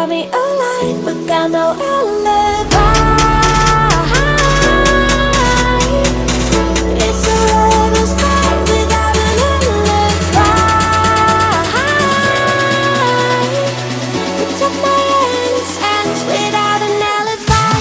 brought me alive, but got no alibi. It's a lover's fight without an alibi. You took my innocence without an alibi.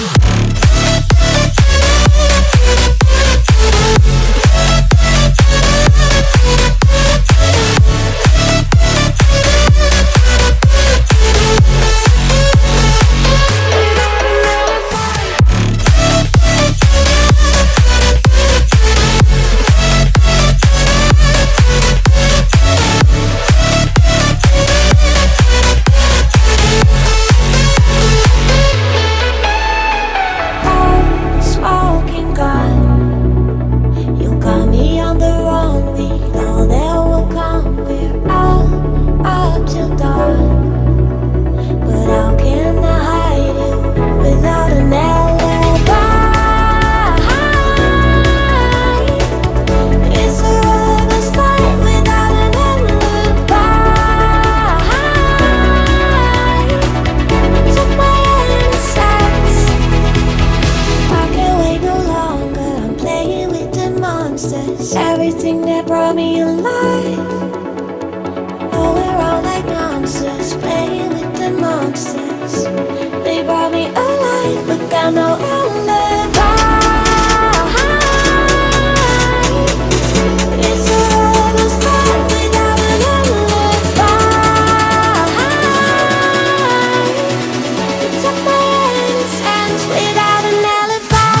Everything that brought me alive. Oh, we're all like monsters, playing with the monsters. They brought me alive, but got no alibi. It's a lover's fight without an alibi. You took my innocence without an alibi.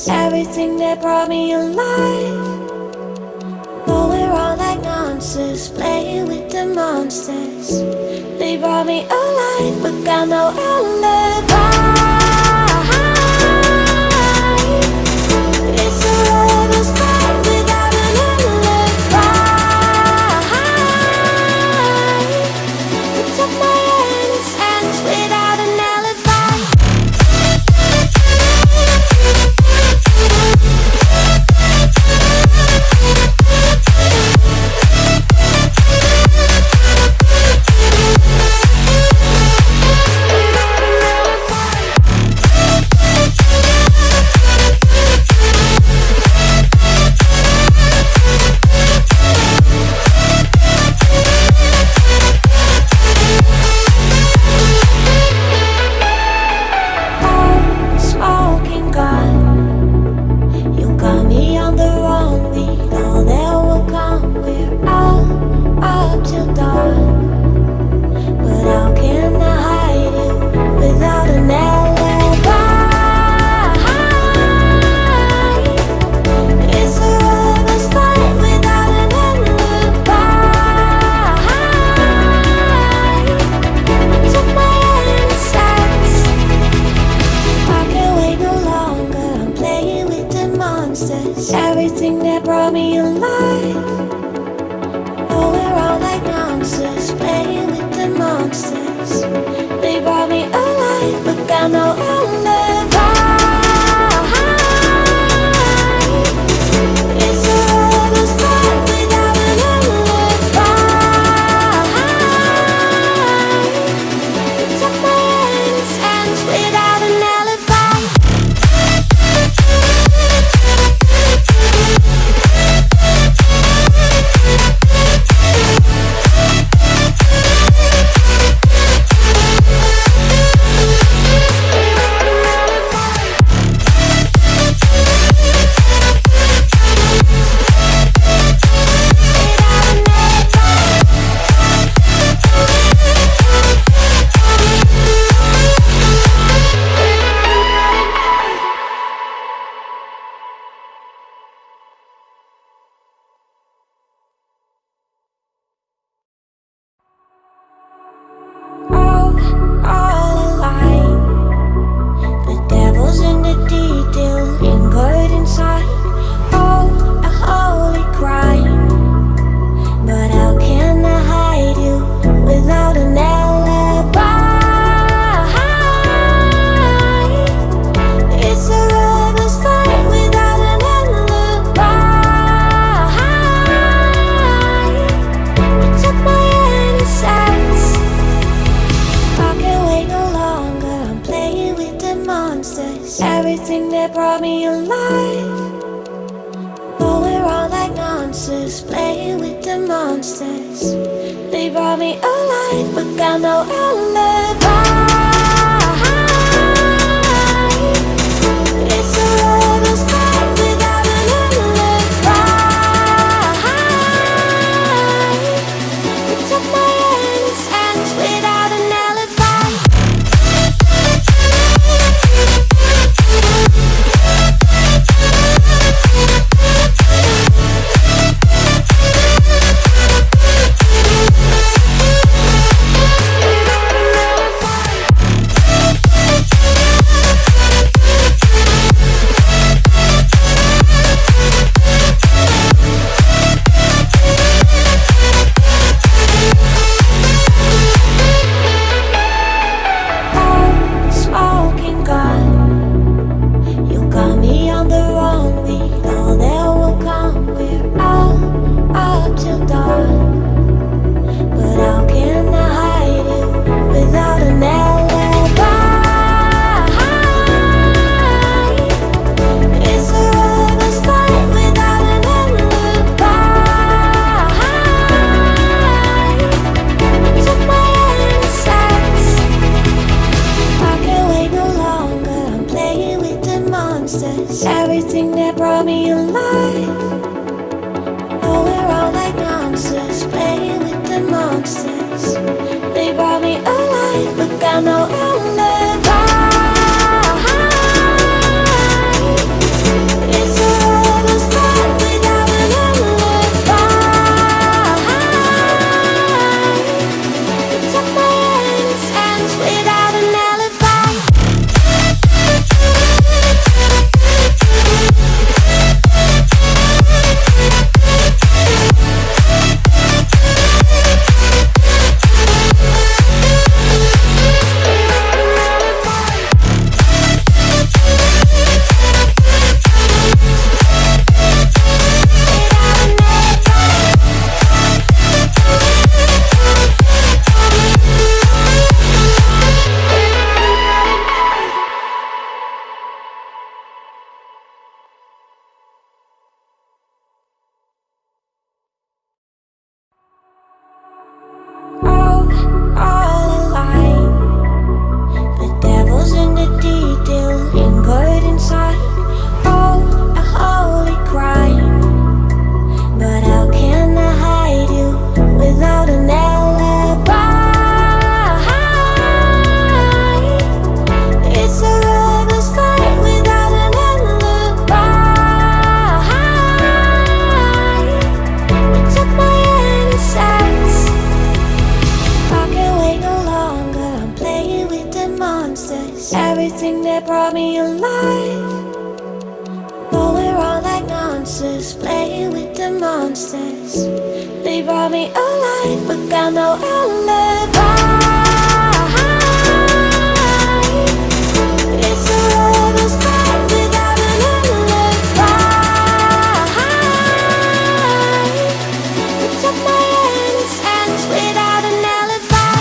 Everything that brought me alive. Though we're all like monsters, playing with the monsters. They brought me alive, but got no alibi. It's a lover's fight without an alibi. You took my innocence without an alibi. Everything that brought me alive. Oh, we're all like monsters, playing with the monsters. They brought me alive, but got no alibi. It's a lover's fight without an alibi. You took my monsters, everything that brought me alive. Going around like nonsense, playing with the monsters. They brought me alive, but got no alibi. It's a rebel's fight without an alibi. They took my innocence without an alibi. Everything that brought me alive. Going around like nonsense, playing with the monsters. They brought me alive, but got no alibi. It's a rebel's fight without an alibi. They took my innocence without an alibi. Everything that brought me alive. Going around like nonsense, playing with the monsters. They brought me alive, but got no alibi. It's a rebel's fight without an alibi. They took my innocence without an alibi.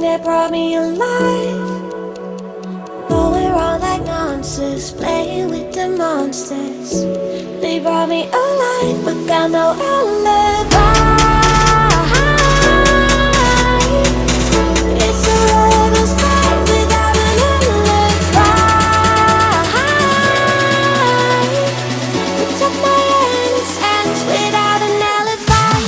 that brought me alive. Going around like nonsense, playing with the monsters. They brought me alive, but got no alibi. It's a rebel's fight without an alibi. We took my innocence without an alibi.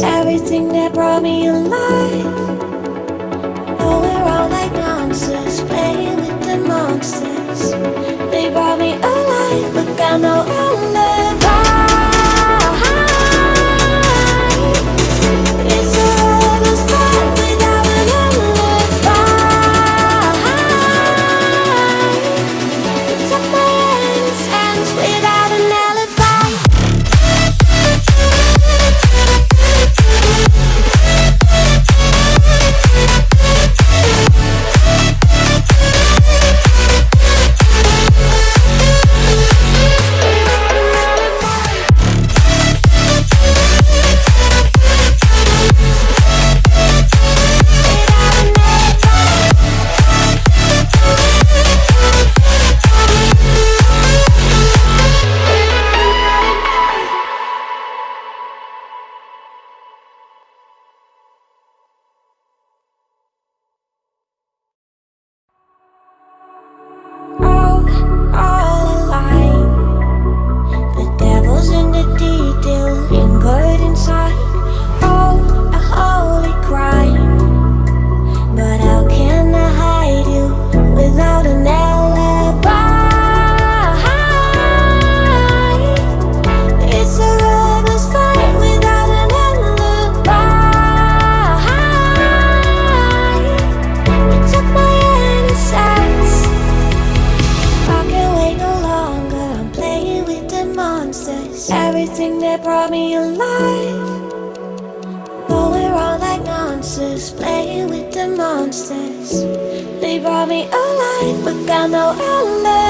Everything that brought me alive. Going around like nonsense, playing with the monsters. They brought me alive, but got no alibi. It's a rebel's fight without an alibi. Took my innocence without an alibi. Everything that brought me alive. Going around like nonsense, playing with the monsters. They brought me alive, but got no alibi.